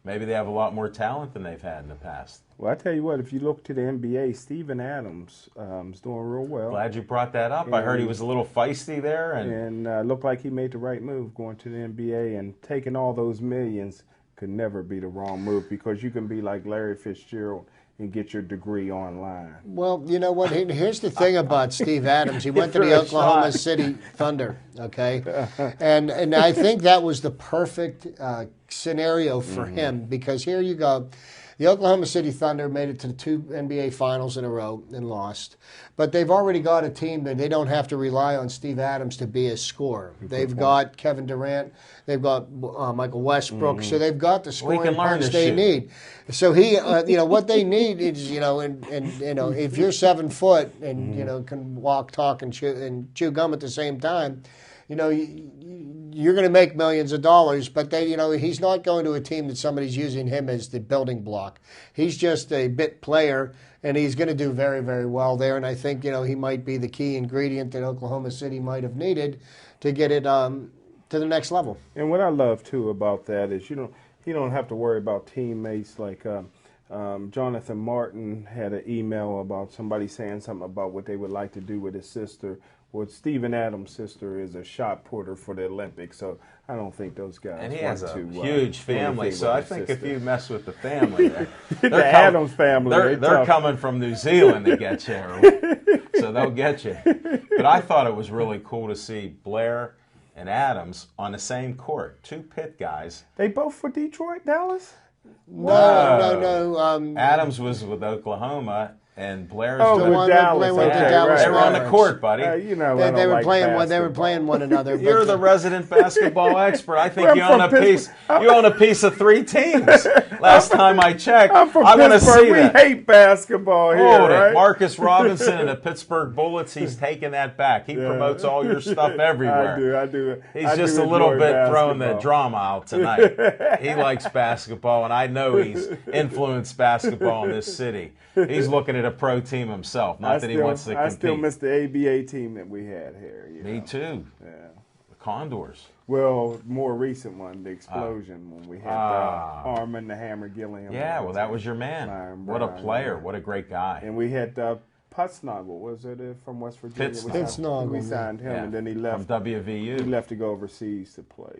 Maybe they have a lot more talent than they've had in the past. Well, I tell you what, if you look to the NBA, Steven Adams is doing real well. Glad you brought that up. I heard he was a little feisty there. And looked like he made the right move going to the NBA, and taking all those millions could never be the wrong move, because you can be like Larry Fitzgerald and get your degree online. Well, you know what? Here's the thing about Steve Adams. He went to the Oklahoma City Thunder, okay? And I think that was the perfect scenario for him, because here you go. The Oklahoma City Thunder made it to the 2 NBA Finals in a row and lost. But they've already got a team that they don't have to rely on Steve Adams to be a scorer. They've got Kevin Durant. They've got Michael Westbrook. So they've got the scoring punch they need. So what they need is, if you're 7 foot and, can walk, talk, and chew gum at the same time, you're going to make millions of dollars, but he's not going to a team that somebody's using him as the building block. He's just a bit player, and he's going to do very, very well there. And I think, he might be the key ingredient that Oklahoma City might have needed to get it to the next level. And what I love, too, about that is, you don't have to worry about teammates like Jonathan Martin had an email about somebody saying something about what they would like to do with his sister. Well, Steven Adams' sister is a shot putter for the Olympics, so I don't think those guys and he want has a to, huge family, so I think if you mess with the family, the Adams family, they're coming from New Zealand to get you, so they'll get you. But I thought it was really cool to see Blair and Adams on the same court, 2 Pitt guys. They both for Detroit, Dallas? No. Adams was with Oklahoma. And Blair's with Dallas. Blair went to Dallas. They were on the court, buddy. They were playing one another. You're the resident basketball expert. I think you own a piece of 3 teams. Last time I checked, I'm from I want to see we that. We hate basketball here, Hold right? it. Marcus Robinson and the Pittsburgh Bullets, he's taking that back. He promotes all your stuff everywhere. I do. He's just a little bit throwing the drama out tonight. He likes basketball, and I know he's influenced basketball in this city. He's looking at a pro team himself, not that he wants to compete. I still miss the ABA team that we had here. Me too. Yeah. The Condors. Well, more recent one, the Explosion, when we had Armin the Hammer Gilliam. Yeah, well, that was your man. What a player. What a great guy. And we had Putsnoggle, was it, from West Virginia? Pittsnoggle. We signed him, and then he left. From WVU. He left to go overseas to play,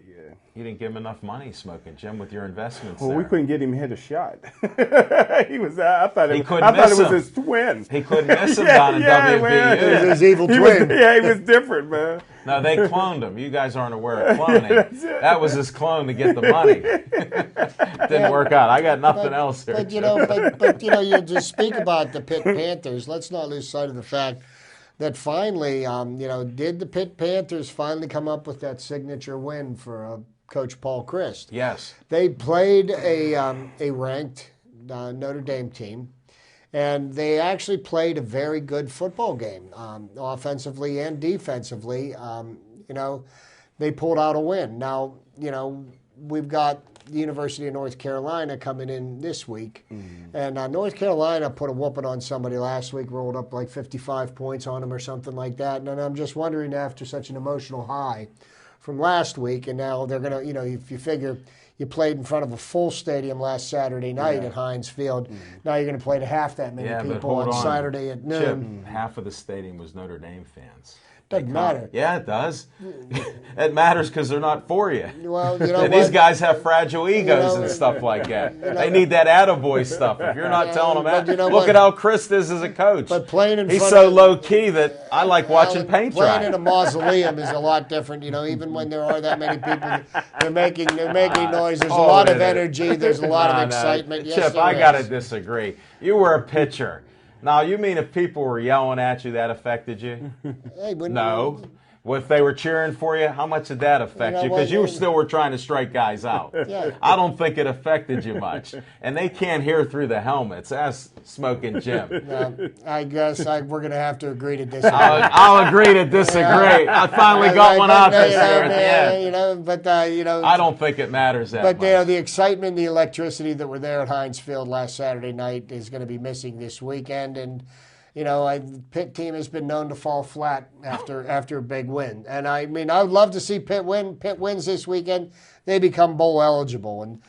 You didn't give him enough money, Smoking Jim, with your investments Well, there. we couldn't get him to hit a shot. I thought it was his twin. He couldn't miss him down in WVU. It was his evil twin. He was different, man. No, they cloned him. You guys aren't aware of cloning. That was his clone to get the money. Didn't work out. I got nothing else here. But you just speak about the Pitt Panthers. Let's not lose sight of the fact that finally, did the Pitt Panthers finally come up with that signature win for Coach Paul Christ? Yes. They played a ranked Notre Dame team. And they actually played a very good football game, offensively and defensively. They pulled out a win. Now, we've got the University of North Carolina coming in this week. And North Carolina put a whooping on somebody last week, rolled up like 55 points on them or something like that. And I'm just wondering, after such an emotional high from last week, and now they're going to, if you figure you played in front of a full stadium last Saturday night at Heinz Field. Now you're going to play to half that many people on Saturday at noon. Chip, half of the stadium was Notre Dame fans. Doesn't matter. Yeah, it does. It matters because they're not for you. Well, and these guys have fragile egos and stuff like that. They need that attaboy stuff. If you're not telling them that, look at how Chris is as a coach. But playing in He's front so of, low key that I like watching paint dry. Playing in a mausoleum is a lot different. Even when there are that many people, they're making noise. There's a lot of energy. There's a lot of excitement. Yes, Chip, I gotta disagree. You were a pitcher. Now, you mean if people were yelling at you, that affected you? No. Well, if they were cheering for you, how much did that affect you? Because you still were trying to strike guys out. Yeah. I don't think it affected you much. And they can't hear through the helmets. That's Smoking Jim. I guess we're going to have to agree to disagree. I'll agree to disagree. I finally got one out this year at the end. I don't think it matters that much. But the excitement, the electricity that were there at Heinz Field last Saturday night is going to be missing this weekend. And Pitt team has been known to fall flat after a big win. And I would love to see Pitt win. Pitt wins this weekend, they become bowl eligible. And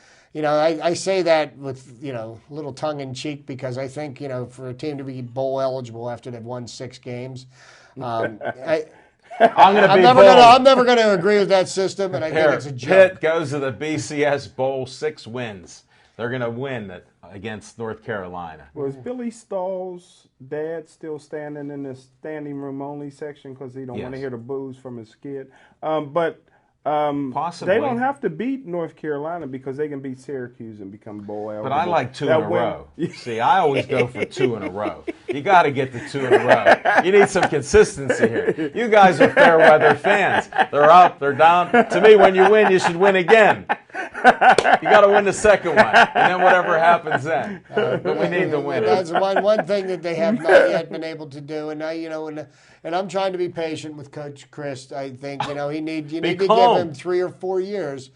I say that with a little tongue in cheek because I think for a team to be bowl eligible after they've won 6 games, I'm never going to agree with that system, and I think it's a joke. Pitt goes to the BCS Bowl, 6 wins. They're going to win against North Carolina. Was Billy Stahl's dad still standing in the standing room only section because he don't want to hear the boos from his kid? Possibly. They don't have to beat North Carolina because they can beat Syracuse and become bowl eligible. But I like two in a row. See, I always go for 2 in a row. You got to get the 2 in a row. You need some consistency here. You guys are fair weather fans. They're up, they're down. To me, when you win, you should win again. You got to win the second one, and then whatever happens then. But we need to win. That's one thing that they have not yet been able to do, and and I'm trying to be patient with Coach Chris. I think you need to give him 3 or 4 years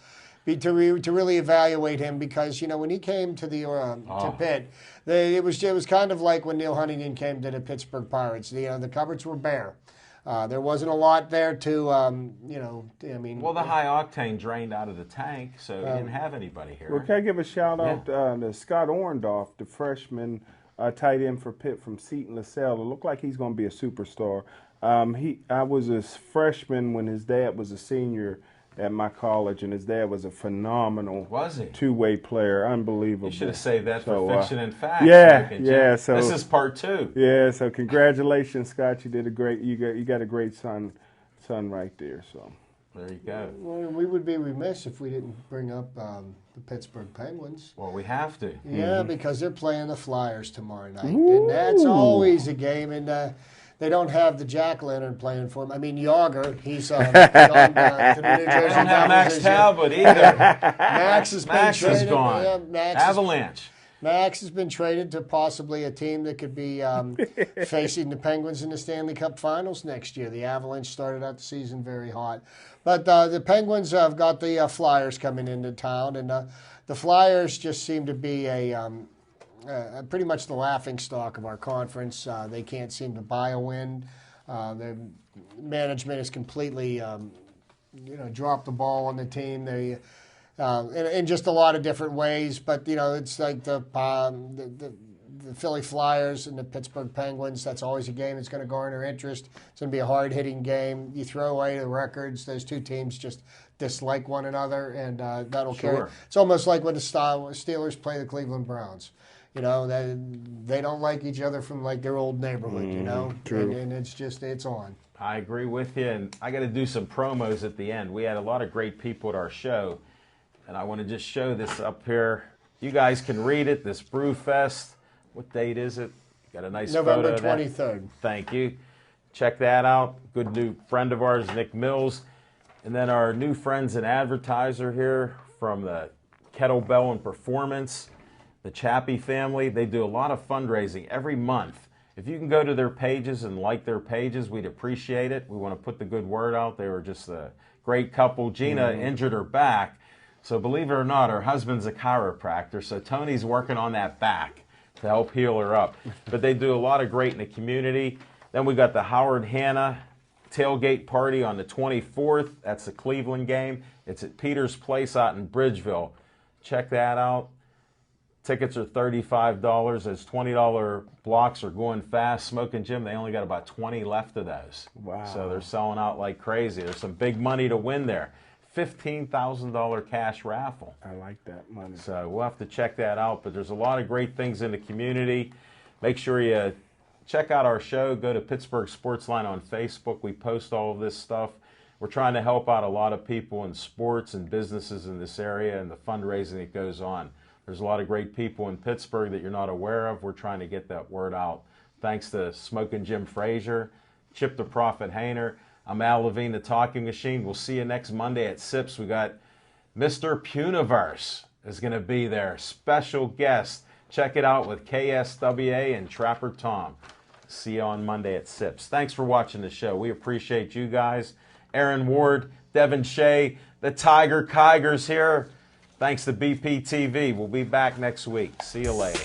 to really evaluate him, because when he came to the to Pitt, it was kind of like when Neil Huntington came to the Pittsburgh Pirates. The cupboards were bare. There wasn't a lot there to, Well, the high octane drained out of the tank, so he didn't have anybody here. Well, can I give a shout out to Scott Orndorff, the freshman tight end for Pitt from Seton LaSalle? It looked like he's going to be a superstar. I was a freshman when his dad was a senior at my college, and his dad was a phenomenal two-way player, unbelievable. You should have saved that for fiction and facts. Yeah. So this is part 2. Yeah. So congratulations, Scott. You did a great. You got a great son right there. So there you go. Well, we would be remiss if we didn't bring up the Pittsburgh Penguins. Well, we have to. Yeah, because they're playing the Flyers tomorrow night, and that's always a game. And they don't have the jack-o'-lantern playing for him. I mean, Yager, he's gone to the New Jersey. They don't have Max Talbot either. Max has been traded. Is gone. Yeah, Avalanche. Max has been traded to possibly a team that could be facing the Penguins in the Stanley Cup Finals next year. The Avalanche started out the season very hot. But the Penguins have got the Flyers coming into town, and the Flyers just seem to be pretty much the laughingstock of our conference. They can't seem to buy a win. Their management has completely, dropped the ball on the team. They, in just a lot of different ways. But it's like the Philly Flyers and the Pittsburgh Penguins. That's always a game that's going to garner interest. It's going to be a hard-hitting game. You throw away the records; those two teams just dislike one another, and that'll carry. It's almost like when the Steelers play the Cleveland Browns. They don't like each other from like their old neighborhood, True. And it's on. I agree with you, and I got to do some promos at the end. We had a lot of great people at our show, and I want to just show this up here. You guys can read it, this Brew Fest. What date is it? Got a nice November photo 23rd. Thank you. Check that out. Good new friend of ours, Nick Mills. And then our new friends and advertiser here from the Kettlebell and Performance, the Chappie family. They do a lot of fundraising every month. If you can go to their pages and like their pages, we'd appreciate it. We want to put the good word out. They were just a great couple. Gina injured her back. So believe it or not, her husband's a chiropractor. So Tony's working on that back to help heal her up. But they do a lot of great in the community. Then we got the Howard Hanna tailgate party on the 24th. That's the Cleveland game. It's at Peter's Place out in Bridgeville. Check that out. Tickets are $35. Those $20 blocks are going fast. Smoking Jim, they only got about 20 left of those. Wow. So they're selling out like crazy. There's some big money to win there. $15,000 cash raffle. I like that money. So we'll have to check that out. But there's a lot of great things in the community. Make sure you check out our show. Go to Pittsburgh Sportsline on Facebook. We post all of this stuff. We're trying to help out a lot of people in sports and businesses in this area and the fundraising that goes on. There's a lot of great people in Pittsburgh that you're not aware of. We're trying to get that word out. Thanks to Smoking Jim Frazier, Chip the Prophet Hayner. I'm Al Levine, the Talking Machine. We'll see you next Monday at SIPS. We got Mr. Puniverse is going to be there. Special guest. Check it out with KSWA and Trapper Tom. See you on Monday at SIPS. Thanks for watching the show. We appreciate you guys. Aaron Ward, Devin Shea, the Tiger Kigers here. Thanks to BPTV. We'll be back next week. See you later.